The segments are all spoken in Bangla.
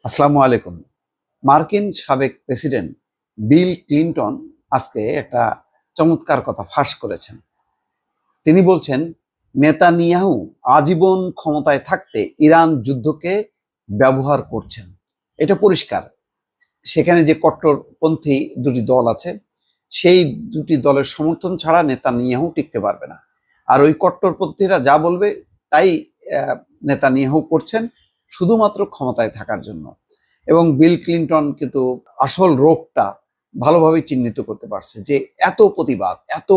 আসসালামু আলাইকুম। মার্কিন সাবেক প্রেসিডেন্ট বিল ক্লিনটন আজকে একটা চমৎকার কথা ফাঁস করেছেন। তিনি বলছেন, নেতানিয়াহু আজীবন ক্ষমতায় থাকতে ইরান যুদ্ধকে ব্যবহার করছেন। এটা পরিষ্কার। সেখানে যে কট্টরপন্থী দুটি দল আছে, সেই দুটি দলের সমর্থন ছাড়া নেতানিয়াহু টিকতে পারবে না। আর ওই কট্টরপন্থীরা যা বলবে তাই নেতানিয়াহু করছেন শুধুমাত্র ক্ষমতায় থাকার জন্য। এবং বিল ক্লিনটন কিন্তু আসল রোগটা ভালোভাবে চিহ্নিত করতে পারছে যে এত প্রতিবাদ, এত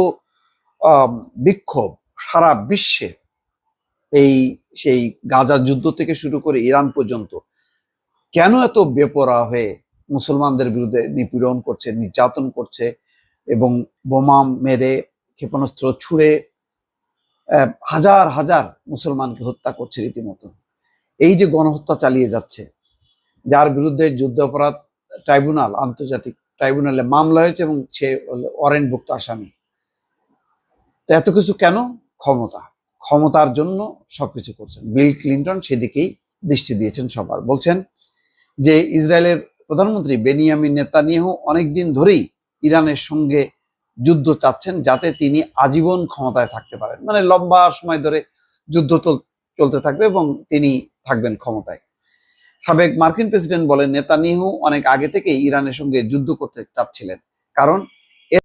বিক্ষোভ সারা বিশ্বে, এই সেই গাজা যুদ্ধ থেকে শুরু করে ইরান পর্যন্ত কেন এত বেপরোয়া হয়ে মুসলমানদের বিরুদ্ধে নিপীড়ন করছে, নির্যাতন করছে এবং বোমা মেরে, ক্ষেপণাস্ত্র ছুড়ে হাজার হাজার মুসলমানকে হত্যা করছে রীতিমতো। এই যে গণহত্যা চালিয়ে যাচ্ছে, যার বিরুদ্ধে যুদ্ধাপরাধ ট্রাইব্যুনাল, আন্তর্জাতিক ট্রাইব্যুনালে মামলা হয়েছে এবং সে ওয়ারেন্টভুক্ত আসামি। তো এত কিছু কেন? ক্ষমতার জন্য সবকিছু করছেন। বিল ক্লিনটন সেদিকেই দৃষ্টি দিয়েছেন সবার। বলছেন যে ইসরায়েলের প্রধানমন্ত্রী বেনিয়ামিন নেতানিয়াহু অনেকদিন ধরেই ইরানের সঙ্গে যুদ্ধ চাচ্ছেন, যাতে তিনি আজীবন ক্ষমতায় থাকতে পারেন। মানে লম্বা সময় ধরে যুদ্ধ চলতে থাকবে এবং তিনি থাকবেন ক্ষমতায়। সাবেক মার্কিন প্রেসিডেন্ট বলেন, নেতানিয়াহু অনেক আগে থেকে ইরানের সঙ্গে যুদ্ধ করতে চাচ্ছিলেন, কারণ